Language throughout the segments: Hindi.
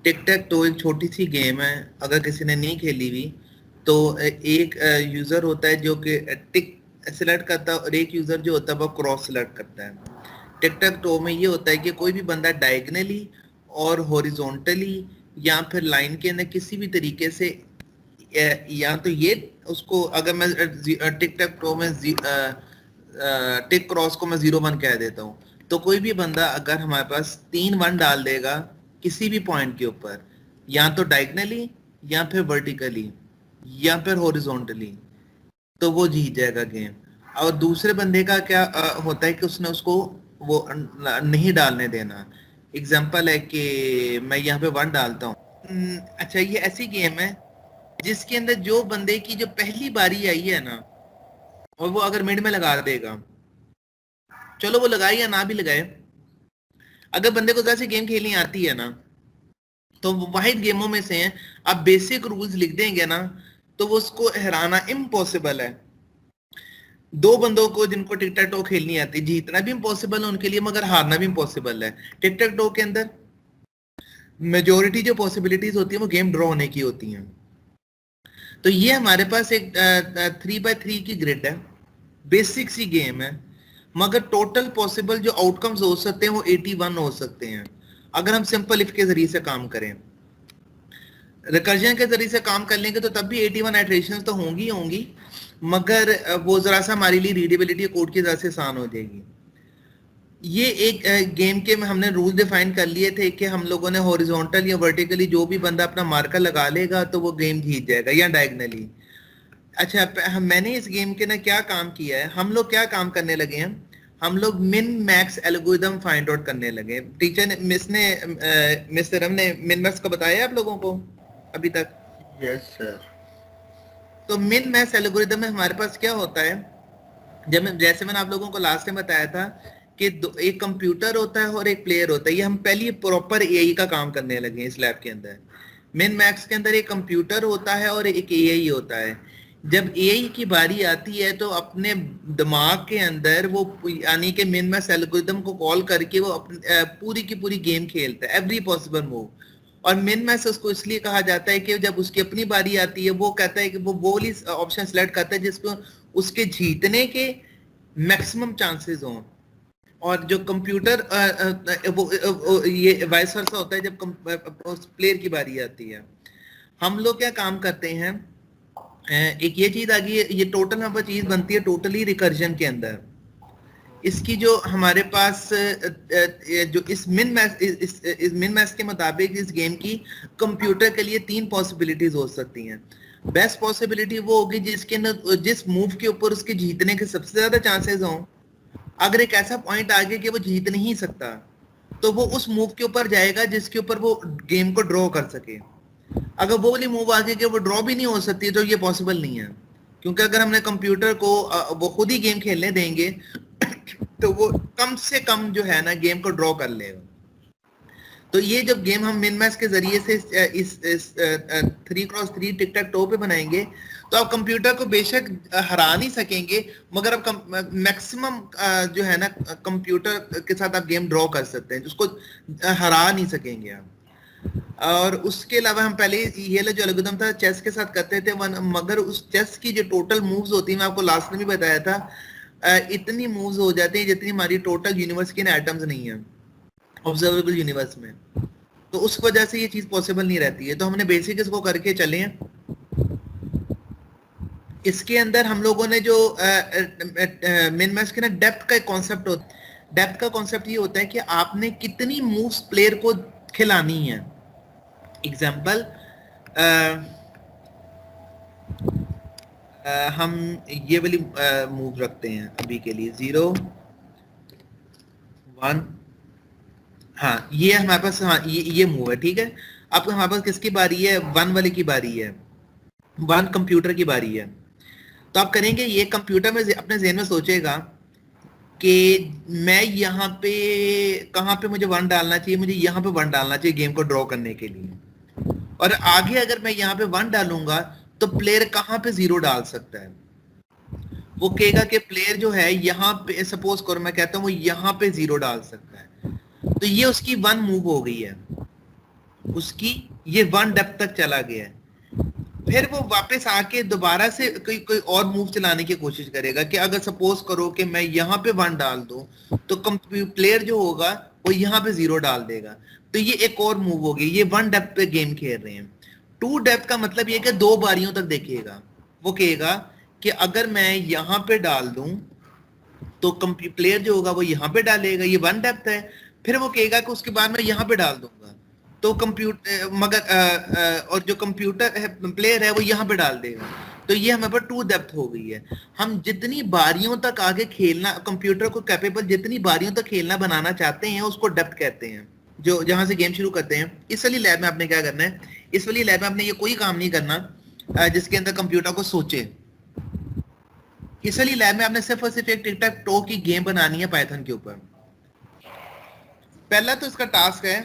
टिक टैक टो एक छोटी सी गेम है, अगर किसी ने नहीं खेली हुई तो एक यूजर होता है जो कि टिक सिलेक्ट करता है और एक यूजर जो होता है वो क्रॉस सिलेक्ट करता है। टिक टैक टो में ये होता है कि कोई भी बंदा डायगनली और हॉरिजॉन्टली या फिर लाइन के अंदर किसी भी तरीके से या तो ये उसको, अगर मैं टिक टैक टो में टिक क्रॉस को मैं 0 1 कह देता हूँ, तो कोई भी बंदा अगर हमारे पास 3 1 डाल देगा किसी भी पॉइंट के ऊपर, या तो डायगनली या फिर वर्टिकली या फिर हॉरिजॉन्टली, तो वो जीत जाएगा गेम। और दूसरे बंदे का क्या होता है कि उसने उसको वो नहीं डालने देना। एग्जांपल है कि मैं यहाँ पे 1 डालता हूँ। अच्छा, ये ऐसी गेम है जिसके अंदर जो बंदे की जो पहली बारी आई है ना, और वो अगर मिड में लगा देगा, चलो वो लगाए या ना भी लगाए, अगर बंदे को जैसे गेम खेलनी आती है ना, तो वाहिद गेमों में से हैं, आप बेसिक रूल्स लिख देंगे ना तो वो उसको हराना इम्पॉसिबल है। 2 बंदों को जिनको टिक टैक टो खेलनी आती है, जीतना भी इम्पॉसिबल है उनके लिए, मगर हारना भी इम्पॉसिबल है। टिक टैक टो के अंदर मेजोरिटी जो पॉसिबिलिटीज होती है वो गेम ड्रॉ होने की होती हैं। तो ये हमारे पास एक 3x3 की ग्रिड है, बेसिक सी गेम है, मगर टोटल पॉसिबल जो आउटकम्स हो सकते हैं वो 81 हो सकते हैं अगर हम सिंपल इफ के जरिए से काम करें। रिकर्जन के जरिए से काम कर लेंगे तो तब भी 81 आइटरेशंस तो होंगी होंगी, मगर वो जरा सा हमारे लिए रीडेबिलिटी कोड की वजह से आसान हो जाएगी। ये एक गेम के में हमने रूल डिफाइन कर लिए थे कि हम लोगों ने हॉरिजॉन्टल या वर्टिकली जो भी बंदा अपना मार्कर लगा लेगा तो वो गेम जीत जाएगा, या डायगनली। अच्छा, मैंने इस गेम के ना क्या काम किया है, हम लोग क्या काम करने लगे हैं, हम लोग min max algorithm find out करने लगे। टीचर ने मिस सरम ने मिन मैक्स का बताया आप लोगों को अभी तक? Yes sir. तो मिन मैक्स एल्गोरिथम में हमारे पास क्या होता है, जैसे मैंने आप लोगों को लास्ट टाइम बताया था कि एक कंप्यूटर होता है और एक प्लेयर होता है। ये हम पहले प्रॉपर एआई का काम करने लगे हैं इस लैब के अंदर। मिन मैक्स के अंदर एक कंप्यूटर होता है और एक एआई होता है। जब एआई की बारी आती है तो अपने दिमाग के अंदर वो, यानी कि मिन मैक्स एल्गोरिथम को कॉल करके वो पूरी की पूरी गेम खेलता है, एवरी पॉसिबल मूव। और मिन मैक्स उसको इसलिए कहा जाता है कि जब उसकी अपनी बारी आती है वो कहता है कि वो वाली ऑप्शन सेलेक्ट करता है जिसको उसके जीतने के मैक्सिमम चांसेस हों। और जो कंप्यूटर ये वाइस वर्सा होता है जब प्लेयर की बारी आती है। हम लोग क्या काम करते हैं, एक ये चीज आ गई है, ये टोटल हमारे चीज बनती है टोटली रिकर्जन के अंदर। इसकी जो हमारे पास जो इस मिन मैक्स के मुताबिक इस गेम की कंप्यूटर के लिए 3 पॉसिबिलिटीज हो सकती हैं। बेस्ट पॉसिबिलिटी वो होगी जिसके अंदर जिस मूव के ऊपर उसके जीतने के सबसे ज्यादा चांसेस हों। अगर एक ऐसा पॉइंट आ गया कि वो जीत नहीं सकता तो वो उस मूव के ऊपर जाएगा जिसके ऊपर वो गेम को ड्रॉ कर सके। अगर वो वाली मूव आ गई कि वो ड्रॉ भी नहीं हो सकती तो ये पॉसिबल नहीं है, क्योंकि अगर हमने कंप्यूटर को वो खुद ही गेम खेलने देंगे तो वो कम से कम जो है ना गेम को ड्रॉ कर लेगा। तो ये जब गेम हम मिन मैक्स के जरिए से इस 3x3 टिक टैक टो पे बनाएंगे तो आप कंप्यूटर को बेशक हरा नहीं सकेंगे, मगर आप मैक्सिमम जो है ना कंप्यूटर के साथ आप गेम ड्रॉ कर सकते हैं, उसको हरा नहीं सकेंगे आप। और उसके अलावा हम पहले ये जो एल्गोरिथम था चेस के साथ करते थे, मगर उस चेस की जो टोटल मूव्स होती है, मैं आपको लास्ट में भी बताया था, इतनी मूव्स हो जाती है जितनी हमारी टोटल यूनिवर्स की एटम्स नहीं है ऑब्जर्वेबल यूनिवर्स में। तो उस वजह से ये चीज पॉसिबल नहीं रहती है। तो हमने बेसिक इसको करके चले हैं। इसके अंदर हम लोगों ने जो मिन मैक्स के ना डेप्थ का कॉन्सेप्ट होता है। डेप्थ का कॉन्सेप्ट ये होता है कि आपने कितनी मूव्स प्लेयर को खिलानी है। एग्जाम्पल, हम ये वाली मूव रखते हैं अभी के लिए 0 1। हाँ, ये हमारे पास, हाँ ये मूव है, ठीक है। अब हमारे पास किसकी बारी है? 1 वाले की बारी है, 1 कंप्यूटर की बारी है। तो आप करेंगे ये, कंप्यूटर में अपने ज़हन में सोचेगा कि मैं यहाँ पे कहाँ पे मुझे 1 डालना चाहिए, मुझे यहाँ पे 1 डालना चाहिए गेम को ड्रॉ करने के लिए। और आगे अगर मैं यहाँ पे 1 डालूंगा तो प्लेयर कहाँ पे 0 डाल सकता है? वो कहेगा कि प्लेयर जो है यहाँ पे, सपोज करो मैं कहता हूँ वो यहाँ पे 0 डाल सकता है, तो ये उसकी 1 मूव हो गई है। उसकी ये 1 डेप्थ तक चला गया है, फिर वो वापस आके दोबारा से कोई कोई और मूव चलाने की कोशिश करेगा कि अगर सपोज करो कि मैं यहाँ पे 1 डाल दूं तो प्लेयर जो होगा वो यहाँ पे 0 डाल देगा, तो ये एक और मूव होगी। ये 1 डेप्थ पे गेम खेल रहे हैं। 2 डेप्थ का मतलब ये कि 2 बारियों तक देखेगा। वो कहेगा कि अगर मैं यहाँ पे डाल दूं तो प्लेयर जो होगा वो यहाँ पे डालेगा, ये 1 डेप्थ है। फिर वो कहेगा कि उसके बाद मैं यहाँ पे डाल दूंगा तो कंप्यूटर मगर और जो कंप्यूटर है प्लेयर है वो यहाँ पे डाल देगा, तो ये हमारे पर 2 डेप्थ हो गई है। हम जितनी बारियों तक आगे खेलना, कंप्यूटर को कैपेबल जितनी बारियों तक खेलना बनाना चाहते हैं उसको डेप्थ कहते हैं, जो जहां से गेम शुरू करते हैं। इस वाली लैब में आपने क्या करना है, इस वाली लैब में आपने ये कोई काम नहीं करना जिसके अंदर कंप्यूटर को सोचे। इस वाली लैब में आपने सिर्फ और सिर्फ एक टिक टैक टो की गेम बनानी है पाइथन के ऊपर। पहला तो इसका टास्क है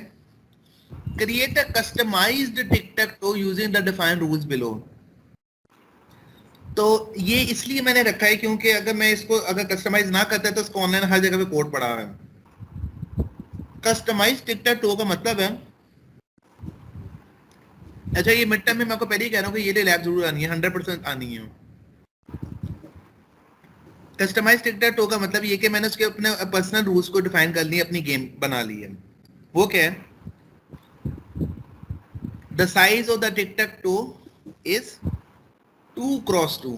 create a customised tic tac toe using the defined rules below. तो ये इसलिए मैंने रखा है क्योंकि अगर मैं इसको अगर कस्टमाइज ना करता तो इसको ऑनलाइन हर जगह पे कोड पड़ा है। कस्टमाइज टिक टैक टो का मतलब है, अच्छा ये मिड टर्म में मैं आपको पहले ही कह रहा हूँ कि ये लैब जरूर आनी है, 100% आनी है। कस्टमाइज टिक टैक टो का मतलब ये कि मैंने उसके अपने पर्सनल रूल्स को डिफाइन कर लिए, अपनी गेम बना ली है। वो क्या है, the size of the tick tac to is 2x2।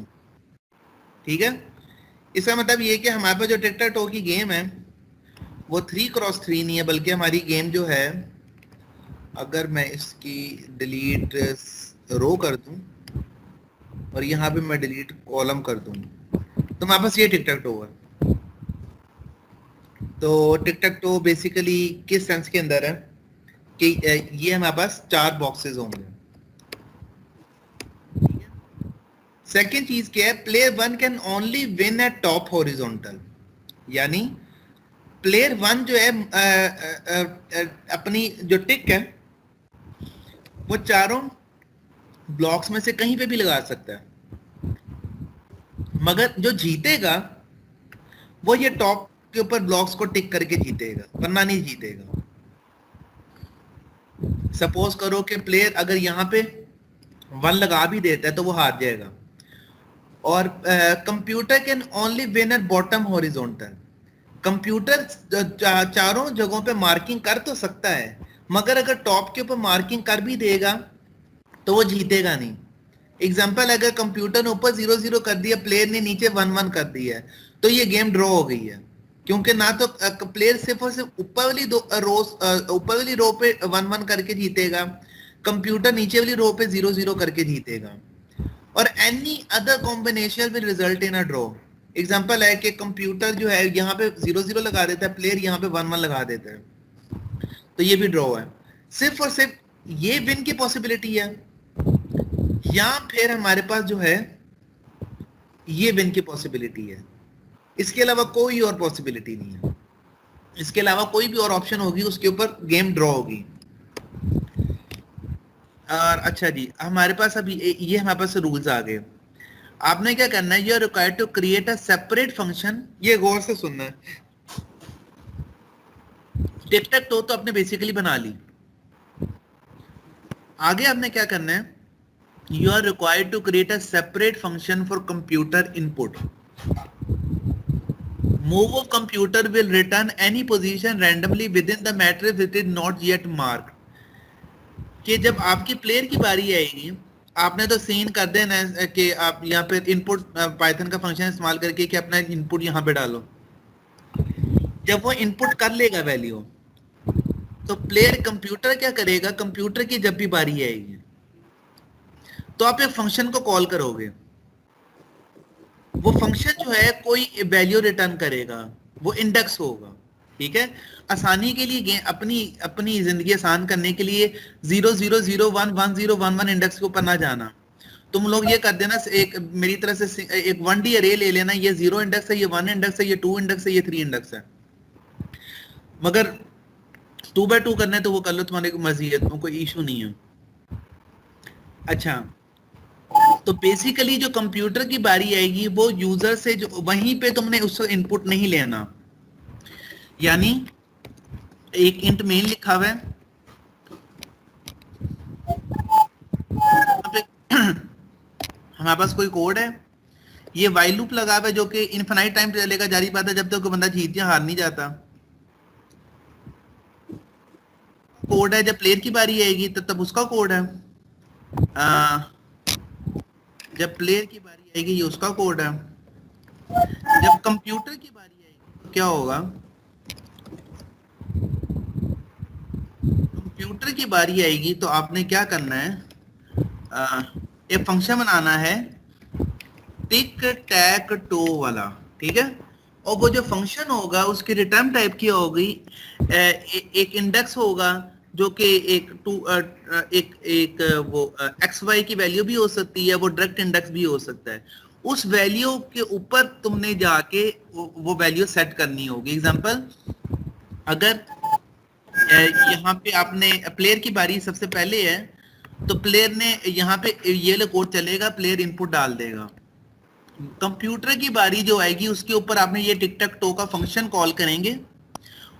ठीक है, इसका मतलब ये कि हमारे पास जो टिक टैक टो की गेम है वो 3x3 नहीं है, बल्कि हमारी गेम जो है, अगर मैं इसकी डिलीट रो कर दूं और यहाँ पे मैं डिलीट कॉलम कर दूं तो हमारे पास ये टिक टैक टो है। तो टिक टैक टो बेसिकली किस सेंस के अंदर है कि ये हमारे पास 4 बॉक्सेस होंगे। सेकेंड चीज क्या है, player 1 can only win at top horizontal, यानी प्लेयर 1 जो है अपनी जो टिक है वो चारों ब्लॉक्स में से कहीं पे भी लगा सकता है, मगर जो जीतेगा वो ये टॉप के ऊपर ब्लॉक्स को टिक करके जीतेगा, वरना नहीं जीतेगा। सपोज करो कि प्लेयर अगर यहाँ पे 1 लगा भी देता है तो वो हार जाएगा। और computer can only win at bottom horizontal, computer चारों जगहों पे मार्किंग कर तो सकता है, मगर अगर टॉप के ऊपर मार्किंग कर भी देगा तो वो जीतेगा नहीं। एग्जाम्पल, अगर कंप्यूटर ने ऊपर 0-0 कर दिया, प्लेयर ने नीचे 1-1 कर दिया है, तो ये गेम ड्रॉ हो गई है, क्योंकि ना तो प्लेयर सिर्फ और सिर्फ ऊपर वाली रो पे 1-1 करके जीतेगा, कंप्यूटर नीचे वाली रो पे 0-0 करके जीतेगा, और any other combination will result in a draw. Example है कि कंप्यूटर जो है यहाँ पे 0-0 लगा देता है, प्लेयर यहाँ पे 1-1 लगा देता है, तो ये भी ड्रॉ है। सिर्फ और सिर्फ ये विन की पॉसिबिलिटी है, या फिर हमारे पास जो है ये विन की पॉसिबिलिटी है, इसके अलावा कोई और पॉसिबिलिटी नहीं है। इसके अलावा कोई भी और ऑप्शन होगी उसके ऊपर गेम ड्रॉ होगी। और अच्छा जी, हमारे पास अभी ये हमारे पास रूल्स आ गए। आपने क्या करना है, you are required to create a separate function. ये गौर से सुनना है, टिक टैक टो तो आपने बेसिकली बना ली। आगे आपने क्या करना है, you are required to create a separate function for computer input. Move of computer will return any position randomly within the matrix it is not yet marked. कि जब आपकी प्लेयर की बारी आएगी, आपने तो सीन कर देना है कि आप यहाँ पे इनपुट पाइथन का फंक्शन इस्तेमाल करके कि अपना इनपुट यहाँ पे डालो। जब वो इनपुट कर लेगा वैल्यू, तो प्लेयर कंप्यूटर क्या करेगा, कंप्यूटर की जब भी बारी आएगी तो आप एक फंक्शन को कॉल करोगे, वो फंक्शन जो है कोई वैल्यू रिटर्न करेगा, वो इंडेक्स होगा। ठीक है, आसानी के लिए अपनी जिंदगी आसान करने के लिए 00011011 इंडेक्स के ऊपर ना जाना, तुम लोग ये कर देना, एक मेरी तरह से एक 1D अरे ले लेना, ये 0 इंडेक्स है, ये 1 इंडेक्स है, ये 2 इंडेक्स है, ये 3 इंडेक्स है। मगर 2x2 करना है तो वो कर लो, तुम्हारी मर्जी है, तुमको कोई इशू नहीं है। अच्छा, तो बेसिकली जो कंप्यूटर की बारी आएगी वो यूजर से जो वहीं पे तुमने उसको इनपुट नहीं लेना, यानी एक इंट मेन लिखा हुआ है, हमारे पास कोई कोड है, ये वाइल लूप लगा हुआ है जो कि इनफिनाइट टाइम चलेगा, जारी बात है, जब तक कोई बंदा जीत या हार नहीं जाता। कोड है, जब प्लेयर की बारी आएगी तो तब उसका कोड है। जब प्लेयर की बारी आएगी ये उसका कोड है। जब कंप्यूटर की बारी आएगी तो क्या होगा, कंप्यूटर की बारी आएगी तो आपने क्या करना है, एक फंक्शन बनाना है टिक टैक टो वाला, ठीक है। और वो जो फंक्शन होगा उसकी रिटर्न टाइप की होगी, एक इंडेक्स होगा जो कि एक वो एक्स वाई की वैल्यू भी हो सकती है, वो डायरेक्ट इंडेक्स भी हो सकता है। उस वैल्यू के ऊपर तुमने जाके वो वैल्यू सेट करनी होगी। एग्जांपल, अगर यहाँ पे आपने प्लेयर की बारी सबसे पहले है तो प्लेयर ने यहाँ पे ये लो कोड चलेगा, प्लेयर इनपुट डाल देगा। कंप्यूटर की बारी जो आएगी उसके ऊपर आपने ये टिक टैक टो का फंक्शन कॉल करेंगे,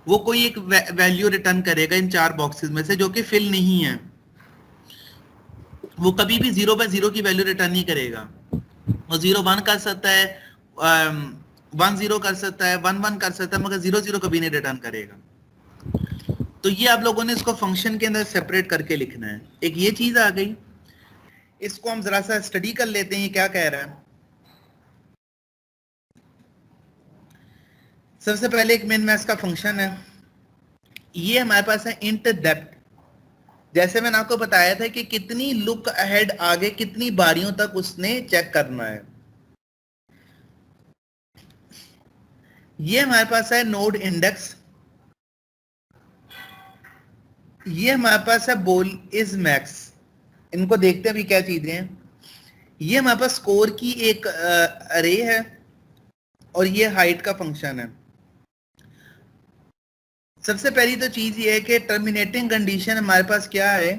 वो कोई एक वैल्यू रिटर्न करेगा इन 4 बॉक्सेस में से जो कि फिल नहीं है। वो कभी भी 0/0 की वैल्यू रिटर्न नहीं करेगा। वो 0/1 कर सकता है, 1/0 कर सकता है, 1/1 कर सकता है, मगर 0/0 कभी नहीं रिटर्न करेगा। तो ये आप लोगों ने इसको फंक्शन के अंदर सेपरेट करके लिखना है। एक ये चीज आ गई, इसको हम जरा सा स्टडी कर लेते हैं ये क्या कह रहा है। सबसे पहले एक min max का फंक्शन है, ये हमारे पास है इंट डेप्थ। जैसे मैंने आपको बताया था कि कितनी लुक अहेड आगे कितनी बारियों तक उसने चेक करना है। ये हमारे पास है नोड इंडेक्स, ये हमारे पास है बोल इज मैक्स। इनको देखते हैं अभी क्या चीजें हैं। ये हमारे पास स्कोर की एक अरे है और ये हाइट का फंक्शन है। सबसे पहली तो चीज ये है कि टर्मिनेटिंग कंडीशन हमारे पास क्या है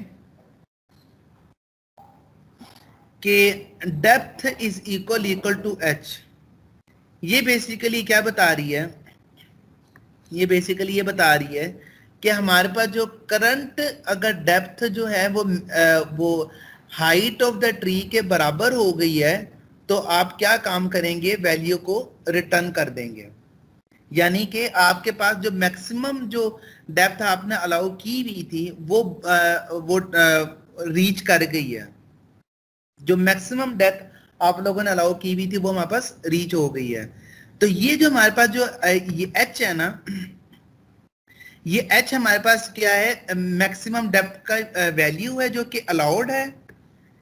कि depth is equal to H. ये बेसिकली क्या बता रही है, ये बेसिकली ये बता रही है कि हमारे पास जो करंट अगर डेप्थ जो है वो हाइट ऑफ द ट्री के बराबर हो गई है तो आप क्या काम करेंगे, वैल्यू को रिटर्न कर देंगे। यानी कि आपके पास जो मैक्सिमम जो डेप्थ आपने अलाउ की हुई थी वो रीच कर गई है। जो मैक्सिमम डेप्थ आप लोगों ने अलाउ की हुई थी वो हमारे पास रीच हो गई है। तो ये जो हमारे पास जो ये एच है ना, ये एच हमारे पास क्या है, मैक्सिमम डेप्थ का वैल्यू है जो कि अलाउड है।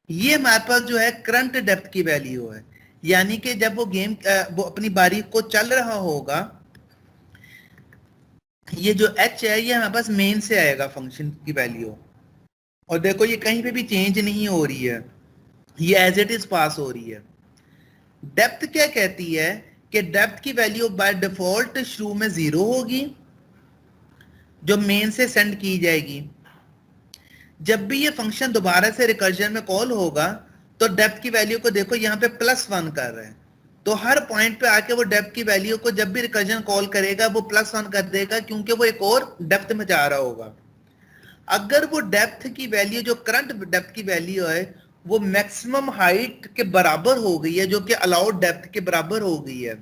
ये हमारे पास जो है करंट डेप्थ की वैल्यू है, यानी कि जब वो गेम वो अपनी बारी को चल रहा होगा, ये जो एच है ये हमारे पास मेन से आएगा फंक्शन की वैल्यू। और देखो ये कहीं पे भी चेंज नहीं हो रही है, ये एज इट इज पास हो रही है। डेप्थ क्या कहती है कि डेप्थ की वैल्यू बाय डिफॉल्ट शुरू में 0 होगी जो मेन से सेंड की जाएगी। जब भी ये फंक्शन दोबारा से रिकर्जन में कॉल होगा तो डेप्थ की वैल्यू को देखो यहाँ पे +1 कर रहे हैं, तो हर पॉइंट पे आके वो डेप्थ की वैल्यू को जब भी रिकर्जन कॉल करेगा वो +1 कर देगा, क्योंकि वो एक और डेप्थ में जा रहा होगा। अगर वो डेप्थ की वैल्यू जो करंट डेप्थ की वैल्यू है वो मैक्सिमम हाइट के बराबर हो गई है, जो कि अलाउड डेप्थ के बराबर हो गई है,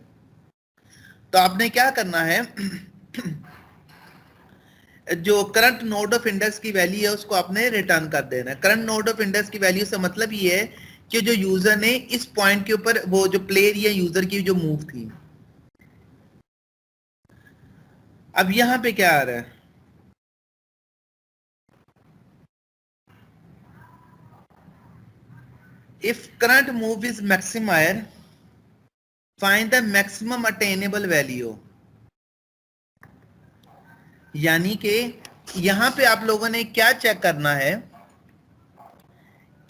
तो आपने क्या करना है जो करंट नोड ऑफ इंडेक्स की वैल्यू है उसको आपने रिटर्न कर देना है। करंट नोड ऑफ इंडेक्स की वैल्यू से मतलब ये है कि जो यूजर ने इस पॉइंट के ऊपर वो जो प्लेयर या यूजर की जो मूव थी। अब यहां पे क्या आ रहा है, if current move is maximise find the maximum attainable value. यानी कि यहां पे आप लोगों ने क्या चेक करना है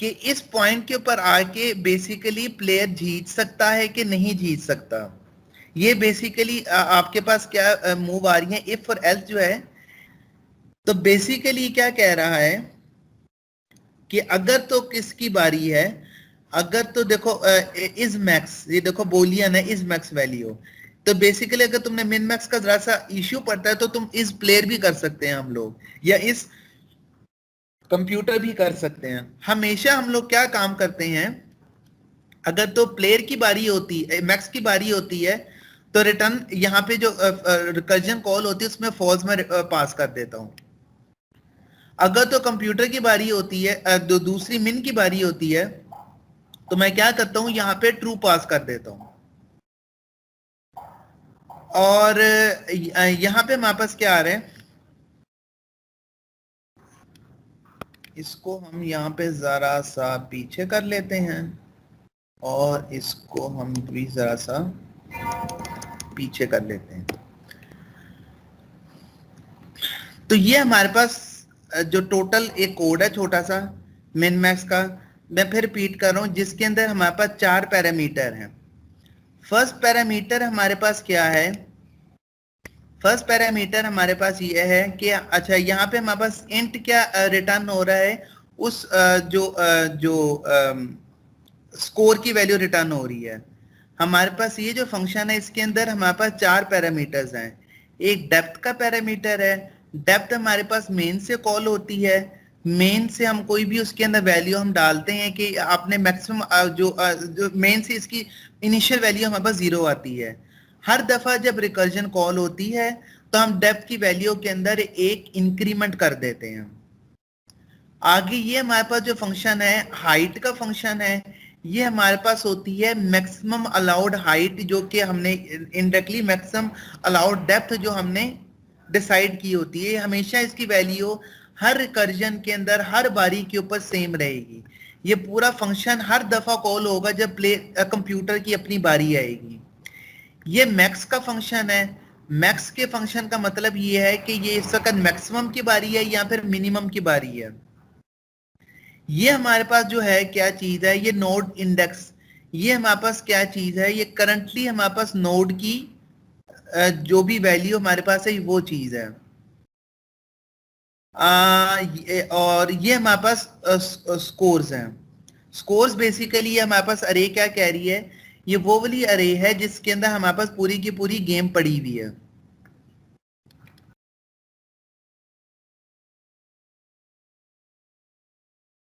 कि इस पॉइंट के ऊपर आके बेसिकली प्लेयर जीत सकता है कि नहीं जीत सकता। ये बेसिकली आपके पास क्या मूव आ रही है, इफ और एल्स जो है। तो बेसिकली क्या कह रहा है कि अगर तो किसकी बारी है, अगर तो देखो इज मैक्स, ये देखो बोलियन है इज मैक्स वैल्यू। तो बेसिकली अगर तुमने मिन मैक्स का जरा सा इश्यू पड़ता है तो तुम इस प्लेयर भी कर सकते हैं हम लोग, या इस कंप्यूटर भी कर सकते हैं। हमेशा हम लोग क्या काम करते हैं अगर तो प्लेयर की बारी होती है, मैक्स की बारी होती है, तो रिटर्न यहाँ पे जो रिकर्जन कॉल होती है उसमें फॉल्स में पास कर देता हूँ। अगर तो कंप्यूटर की बारी होती है, दूसरी मिन की बारी होती है, तो मैं क्या करता हूँ यहाँ पे ट्रू पास कर देता हूँ। और यहाँ पे हमारे पास क्या आ रहा है, इसको हम यहाँ पे जरा सा पीछे कर लेते हैं और इसको हम भी जरा सा पीछे कर लेते हैं। तो ये हमारे पास जो टोटल एक कोड है छोटा सा मिन मैक्स का, मैं फिर रिपीट कर रहा हूँ, जिसके अंदर हमारे पास 4 पैरामीटर हैं। फर्स्ट पैरामीटर हमारे पास क्या है, फर्स्ट पैरामीटर हमारे पास ये है कि अच्छा यहाँ पे हमारे पास इंट क्या रिटर्न हो रहा है, उस जो स्कोर की वैल्यू रिटर्न हो रही है। हमारे पास ये जो फंक्शन है इसके अंदर हमारे पास 4 पैरामीटर्स हैं। एक डेप्थ का पैरामीटर है, डेप्थ हमारे पास मेन से कॉल होती है, मेन से हम कोई भी उसके अंदर वैल्यू हम डालते हैं कि आपने मैक्सिमम जो मेन से इसकी इनिशियल वैल्यू हमारे पास 0 आती है। हर दफा जब रिकर्जन कॉल होती है तो हम डेप्थ की वैल्यू के अंदर एक इंक्रीमेंट कर देते हैं। आगे ये हमारे पास जो फंक्शन है हाइट का फंक्शन है, ये हमारे पास होती है मैक्सिमम अलाउड हाइट, जो कि हमने इनडायरेक्टली मैक्सिमम अलाउड डेप्थ जो हमने डिसाइड की होती है। हमेशा इसकी वैल्यू हर रिकर्जन के अंदर हर बारी के ऊपर सेम रहेगी। ये पूरा फंक्शन हर दफा कॉल होगा जब कंप्यूटर की अपनी बारी आएगी। ये मैक्स का फंक्शन है। मैक्स के फंक्शन का मतलब ये है कि ये इस वक्त मैक्सिमम की बारी है या फिर मिनिमम की बारी है। ये हमारे पास जो है क्या चीज है, ये नोड इंडेक्स, ये हमारे पास क्या चीज है, ये करंटली हमारे पास नोड की जो भी वैल्यू हमारे पास है वो चीज है। और ये हमारे पास स्कोर्स हैं। स्कोर्स बेसिकली हमारे पास अरे क्या कह रही है, ये वो वाली अरे है जिसके अंदर हमारे पास पूरी की पूरी गेम पड़ी हुई है।